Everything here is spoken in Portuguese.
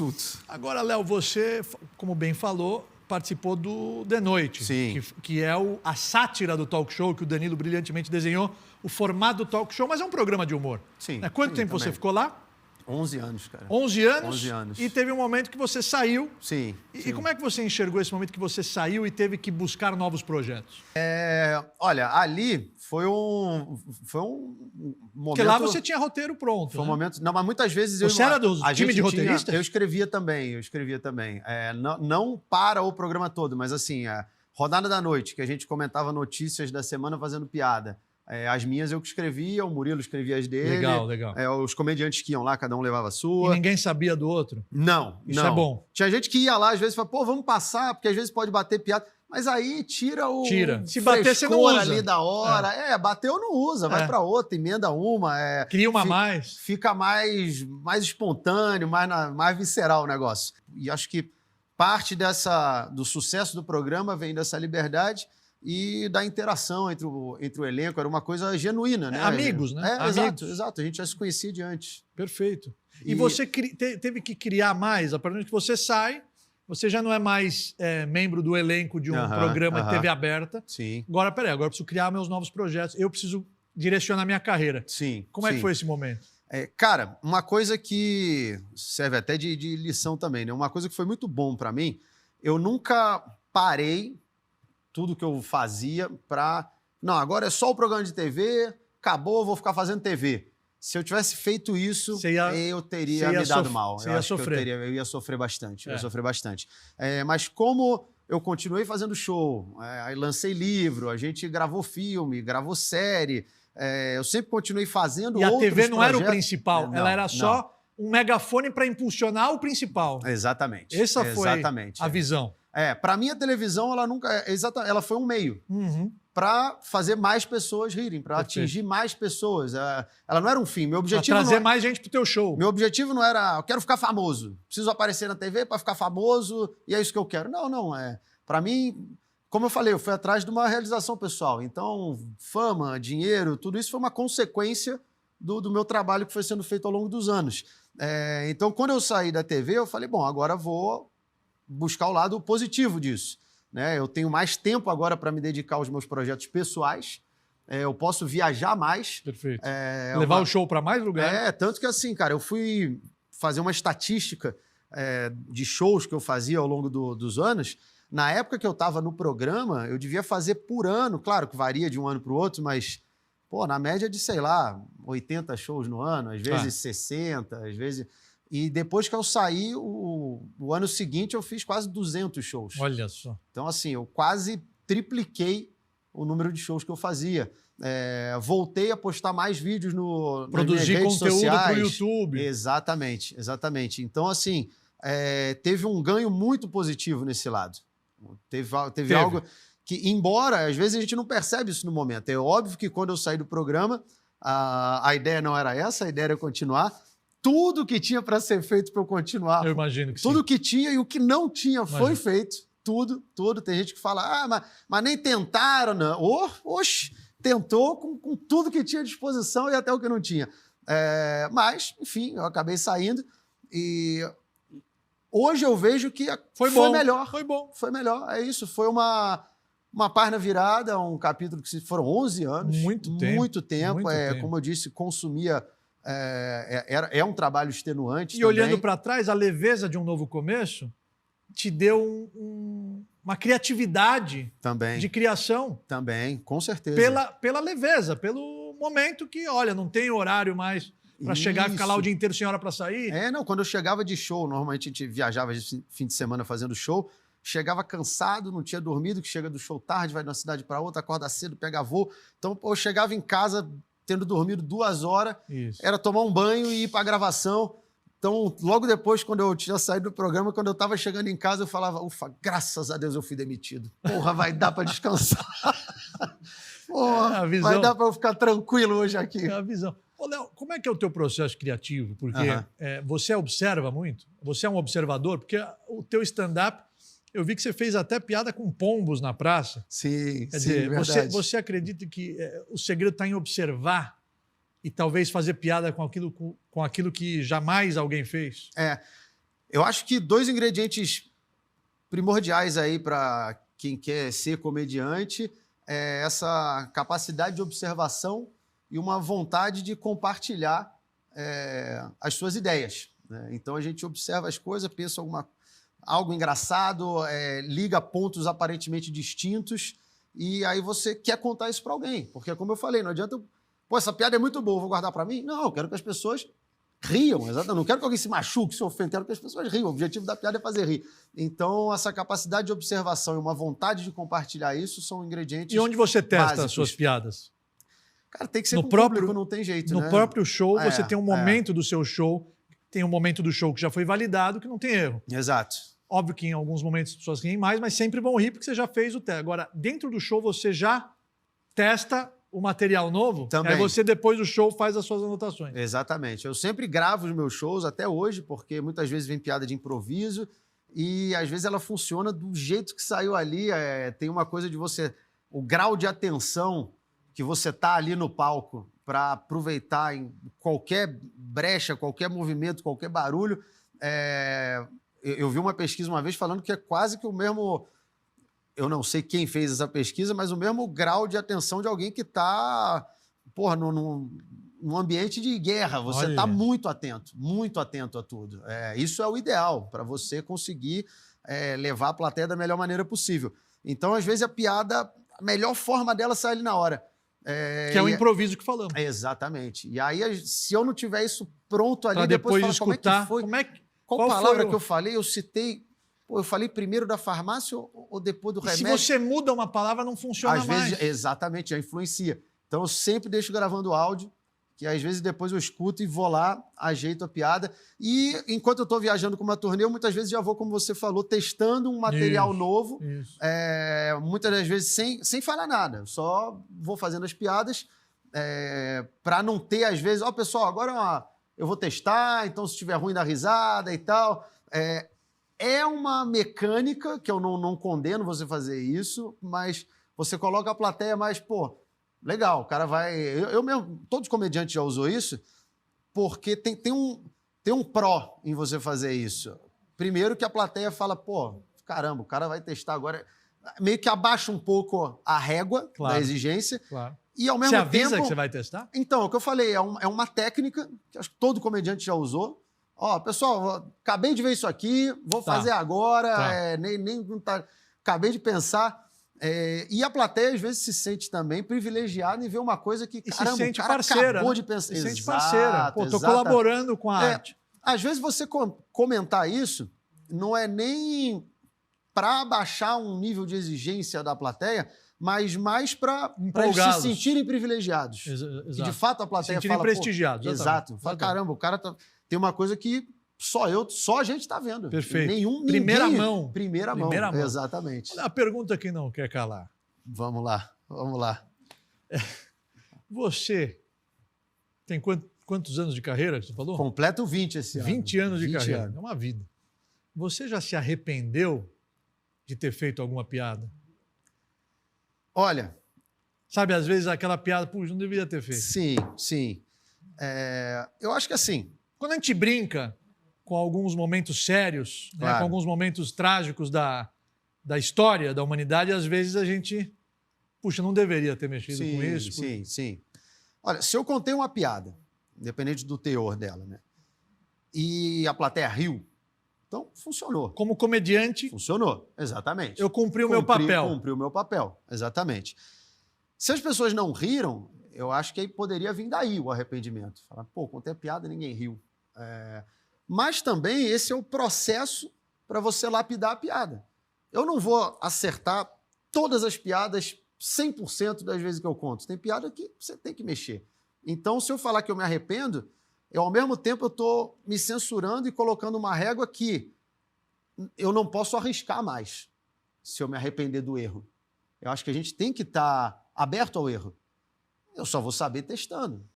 Tudo. Agora, Léo, você, como bem falou, participou do De Noite. Sim. Que é a sátira do talk show que o Danilo brilhantemente desenhou, o formato do talk show, mas é um programa de humor. Sim. Né? Quanto tempo também. você ficou lá? 11 anos, cara. 11 anos? 11 anos. E teve um momento que você saiu. Sim. E como é que você enxergou esse momento que você saiu e teve que buscar novos projetos? Olha, ali foi um momento... Porque lá você tinha roteiro pronto, Foi um né? momento... Não, mas muitas vezes... Você era do time de roteiristas? Eu escrevia também. Não para o programa todo, mas assim, a Rodada da Noite, que a gente comentava notícias da semana fazendo piada. As minhas eu que escrevia, o Murilo escrevia as dele. Legal, legal. Os comediantes que iam lá, cada um levava a sua. E ninguém sabia do outro? Não, Isso não. é bom. Tinha gente que ia lá, às vezes, e falava, pô, vamos passar, porque às vezes pode bater piada. Mas aí tira o Se bater, você não usa. ali da hora. Bateu, não usa. Vai pra outra, emenda uma. Cria uma a mais. Fica mais espontâneo, mais visceral o negócio. E acho que parte do sucesso do programa vem dessa liberdade e da interação entre o elenco. Era uma coisa genuína, né? Amigos, né? Amigos. Exato. A gente já se conhecia de antes. Perfeito. E você teve que criar mais, a partir do momento que você sai, você já não é mais membro do elenco de um programa de TV aberta. Sim. Agora, peraí, agora eu preciso criar meus novos projetos. Eu preciso direcionar minha carreira. Sim. Como é que foi esse momento? Cara, uma coisa que serve até de lição também, né? Uma coisa que foi muito bom para mim, eu nunca parei tudo que eu fazia não, agora é só o programa de TV, acabou, vou ficar fazendo TV. Se eu tivesse feito isso, eu teria me dado mal. Você ia sofrer. Eu ia sofrer bastante. Mas como eu continuei fazendo show, aí lancei livro, a gente gravou filme, gravou série, eu sempre continuei fazendo outros projetos. E a TV não era o principal, ela era só um megafone para impulsionar o principal. Exatamente. Essa foi a visão. Para mim a televisão, ela foi um meio para fazer mais pessoas rirem, para atingir mais pessoas. Ela não era um fim. Meu objetivo trazer mais gente pro teu show. Meu objetivo não era, eu quero ficar famoso, preciso aparecer na TV para ficar famoso e é isso que eu quero. Não. Para mim, como eu falei, eu fui atrás de uma realização pessoal. Então, fama, dinheiro, tudo isso foi uma consequência do meu trabalho que foi sendo feito ao longo dos anos. Então, quando eu saí da TV, eu falei, bom, agora vou buscar o lado positivo disso. Né? Eu tenho mais tempo agora para me dedicar aos meus projetos pessoais. Eu posso viajar mais. Perfeito. Levar o show para mais lugares. Tanto que assim, cara, eu fui fazer uma estatística de shows que eu fazia ao longo dos anos. Na época que eu estava no programa, eu devia fazer por ano. Claro que varia de um ano para o outro, mas na média de, sei lá, 80 shows no ano, às vezes 60, às vezes... E depois que eu saí, o ano seguinte eu fiz quase 200 shows. Olha só. Então, assim, eu quase tripliquei o número de shows que eu fazia. Voltei a postar mais vídeos nas minhas redes sociais. Produzir conteúdo para o YouTube. Exatamente. Então, assim, teve um ganho muito positivo nesse lado. Teve algo que, embora, às vezes a gente não percebe isso no momento. É óbvio que quando eu saí do programa, a ideia não era essa, a ideia era continuar. Tudo que tinha para ser feito para eu continuar. Eu imagino que tudo sim. que tinha e o que não tinha foi feito. Tudo. Tem gente que fala, mas nem tentaram, não. Oxe, tentou com tudo que tinha à disposição e até o que não tinha. Mas, enfim, eu acabei saindo e hoje eu vejo que foi melhor. Foi melhor, é isso. Foi uma página virada, um capítulo que foram 11 anos. Muito tempo. Como eu disse, consumia... É um trabalho extenuante. E olhando para trás, a leveza de um novo começo te deu uma criatividade de criação. Também, com certeza. Pela leveza, pelo momento que, olha, não tem horário mais para chegar e ficar lá o dia inteiro sem hora para sair. Quando eu chegava de show, normalmente a gente viajava de fim de semana fazendo show, chegava cansado, não tinha dormido, que chega do show tarde, vai de uma cidade para outra, acorda cedo, pega voo. Então, eu chegava em casa... tendo dormido 2 horas, era tomar um banho e ir para a gravação. Então, logo depois, quando eu tinha saído do programa, quando eu estava chegando em casa, eu falava, ufa, graças a Deus eu fui demitido. Porra, vai dar para descansar. Porra, vai dar para eu ficar tranquilo hoje aqui. É a visão. Ô, Léo, como é que é o teu processo criativo? Porque você observa muito? Você é um observador? Porque o teu stand-up, eu vi que você fez até piada com pombos na praça. Sim, Quer dizer, verdade. você acredita que o segredo está em observar e talvez fazer piada com aquilo que jamais alguém fez? Eu acho que 2 ingredientes primordiais aí para quem quer ser comediante é essa capacidade de observação e uma vontade de compartilhar as suas ideias, né? Então a gente observa as coisas, pensa algo engraçado, liga pontos aparentemente distintos e aí você quer contar isso para alguém. Porque, como eu falei, não adianta... Pô, essa piada é muito boa, vou guardar para mim? Não, eu quero que as pessoas riam, exatamente. Não quero que alguém se machuque, se ofenda, quero que as pessoas riam. O objetivo da piada é fazer rir. Então, essa capacidade de observação e uma vontade de compartilhar isso são ingredientes E onde você testa básicos. as suas piadas? Cara, tem que ser No com o próprio público, não tem jeito, No né? próprio show, você tem um momento do seu show, tem um momento do show que já foi validado, que não tem erro. Exato. Óbvio que em alguns momentos as pessoas riem mais, mas sempre vão rir porque você já fez o teste. Agora, dentro do show, você já testa o material novo? Também. Aí você, depois do show, faz as suas anotações. Exatamente. Eu sempre gravo os meus shows, até hoje, porque muitas vezes vem piada de improviso e às vezes ela funciona do jeito que saiu ali. Tem uma coisa de você... O grau de atenção que você tá ali no palco para aproveitar em qualquer brecha, qualquer movimento, qualquer barulho. Eu vi uma pesquisa uma vez falando que é quase que o mesmo... Eu não sei quem fez essa pesquisa, mas o mesmo grau de atenção de alguém que está num ambiente de guerra. Você está muito atento a tudo. Isso é o ideal para você conseguir levar a plateia da melhor maneira possível. Então, às vezes, a piada, a melhor forma dela sai ali na hora. Que é o improviso que falamos. Exatamente. E aí, se eu não tiver isso pronto ali, Pra depois de escutar, como é que foi? Qual palavra que eu falei? Eu citei... Pô, eu falei primeiro da farmácia ou depois do remédio? Se você muda uma palavra, não funciona às mais. Vezes, exatamente, já influencia. Então, eu sempre deixo gravando áudio, que às vezes depois eu escuto e vou lá, ajeito a piada. E enquanto eu estou viajando com uma turnê, eu muitas vezes já vou, como você falou, testando um material novo. Muitas das vezes sem falar nada. Só vou fazendo as piadas para não ter, às vezes... Ó, pessoal, agora eu vou testar, então se estiver ruim, dá risada e tal. É uma mecânica que eu não condeno você fazer isso, mas você coloca a plateia mais, pô, legal, o cara vai... Eu mesmo, todos os comediantes já usou isso, porque tem um pró em você fazer isso. Primeiro que a plateia fala, pô, caramba, o cara vai testar agora. Meio que abaixa um pouco a régua da exigência. Claro. E ao mesmo tempo... Você avisa que você vai testar? Então, é o que eu falei, é uma técnica que acho que todo comediante já usou. Ó, pessoal, acabei de ver isso aqui, vou fazer agora, acabei de pensar. E a plateia, às vezes, se sente também privilegiada em ver uma coisa que, caramba, se sente o cara parceira, acabou né? de pensar. Se sente parceira. Pô, tô colaborando com a arte. Às vezes, você comentar isso não é nem para baixar um nível de exigência da plateia, mas mais para eles se sentirem privilegiados. Exato. E, de fato, a plateia se sentirem fala... prestigiados. Exato. Fala, caramba, o cara tem uma coisa que só a gente está vendo. Perfeito. Primeira mão. Primeira mão. Exatamente. A pergunta que não quer calar. Vamos lá. Você tem quantos anos de carreira que você falou? Completo 20 esse ano. 20 anos de 20 carreira. anos. É uma vida. Você já se arrependeu de ter feito alguma piada? Olha... Sabe, às vezes aquela piada, puxa, não deveria ter feito. Sim. Eu acho que assim... Quando a gente brinca com alguns momentos sérios, né, com alguns momentos trágicos da história da humanidade, às vezes a gente, puxa, não deveria ter mexido com isso. Sim. Olha, se eu contei uma piada, independente do teor dela, né, e a plateia riu, então funcionou. Como comediante... Funcionou, exatamente. Eu cumpri o meu papel. Cumpri o meu papel, exatamente. Se as pessoas não riram, eu acho que aí poderia vir daí o arrependimento. Falar, pô, contei a piada e ninguém riu. Mas também esse é o processo para você lapidar a piada. Eu não vou acertar todas as piadas 100% das vezes que eu conto. Tem piada que você tem que mexer. Então, se eu falar que eu me arrependo, ao mesmo tempo eu estou me censurando e colocando uma régua que eu não posso arriscar mais se eu me arrepender do erro. Eu acho que a gente tem que estar aberto ao erro. Eu só vou saber testando.